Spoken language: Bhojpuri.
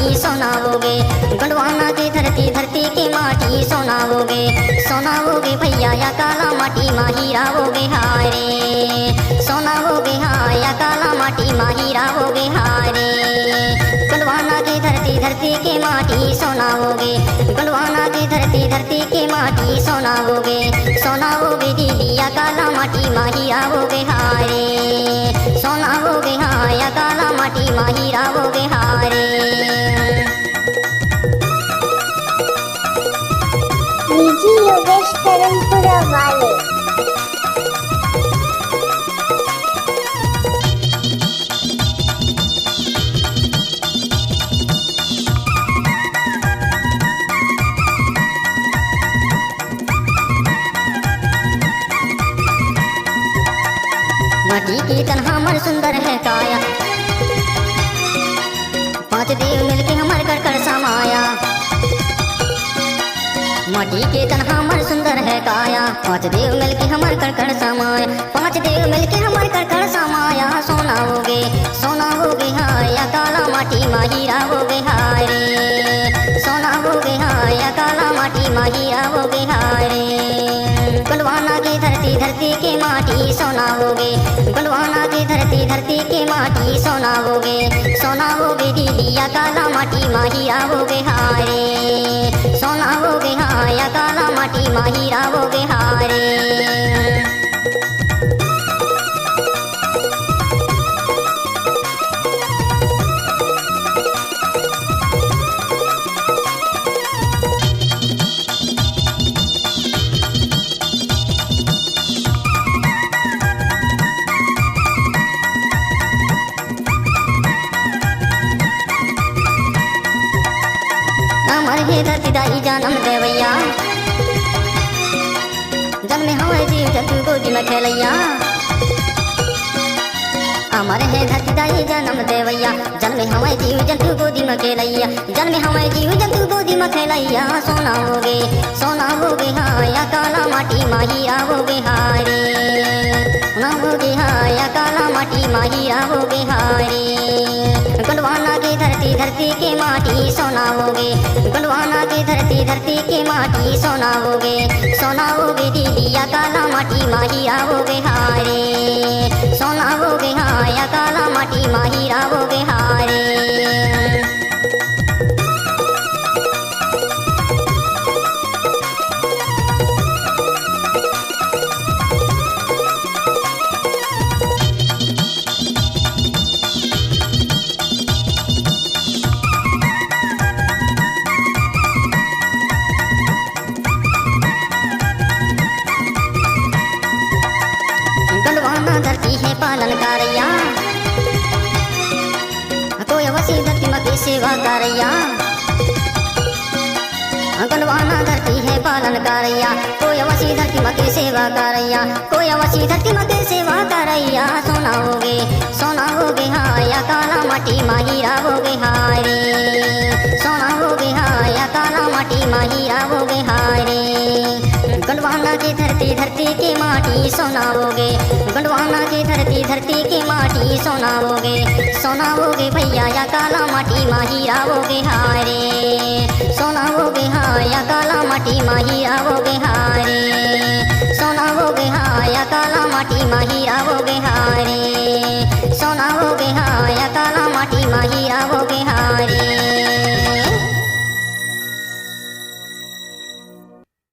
माटी सोनाओगे, गंडवाना की धरती धरती की माटी सोनाओगे, सोनाओगे भैया या काला माटी माही रावोगे हाय रे, सोनाओगे हाँ या काला माटी माही रावोगे हाय रे। गंडवाना की धरती धरती की माटी सोनाओगे, गंडवाना की धरती धरती की माटी सोनाओगे, सोनाओगे दीदी या काला माटी माही रावोगे हाय रे, सोनाओगे हाँ या काला माटी माही रावोगे हाय रे। डीजी योगेश करनपुरा वाले। माटी की तन्हा हमर सुंदर है काया, पांच देव मिलके हमर कर कर समाया। माटी के तन्हा हमर सुंदर है काया, पांच देव मिलके हमर कर कर समाया, पांच देव मिलके हमर कर कर समाया। सोनाओगे सोनाओगे हाय या काला माटी माही रावोगे हाय रे, सोनाओगे हाय या काला माटी माही रावोगे हाय रे। गंडवाना की धरती धरती की माटी सोनाओगे, गंडवाना की धरती धरती की माटी सोनाओगे, सोनाओगे दीदी या काला माटी माही रावोगे हाय रे, सोनाओगे हाँ या काला माटी माही रावोगे हाय रे। अमर है धरती दाई जानम देवैया, जन्मे हमारे जीव जंतु गोदी में खेलैया। अमर है धरती दाई जानम देवैया, जन्मे हमारे जीव जंतु गोदी में खेलैया, जन्मे हमारे जीव जंतु गोदी में खेलैया। सोनाओगे सोनाओगे हाँ या काला माटी माही रावोगे हाय रे, सोनाओगे हाँ या काला माटी माही रावोगे हाय रे। गंडवाना की धरती धरती की माटी सोनाओगे, गंडवाना की धरती धरती की माटी सोनाओगे, सोनाओगे दीदी या काला माटी माही रावोगे हाय रे, सोनाओगे हाँ या काला माटी माही रावोगे हाय रे। गंडवाना धरती है पालन करैया, कोई वसी धरती माँ की सेवा करैया। गंडवाना धरती है पालन करैया, कोई वसी धरती माँ की सेवा करैया, कोई वसी धरती माँ की सेवा करैया। सोनाओगे सोनाओगे हाँ या काला माटी माही रावोगे हाय रे, सोनाओगे हाँ या काला माटी माही रावोगे हाय रे। गंडवाना की धरती धरती की माटी सोनाओगे, गंडवाना की धरती धरती की माटी सोनाओगे, सोनाओगे भैया या काला माटी माही रावोगे हाय रे, सोनाओगे हाँ या काला माटी माही रावोगे हाय रे, सोनाओगे हाँ या काला माटी माही रावोगे हाय रे, सोनाओगे हाँ या काला माटी माही रावोगे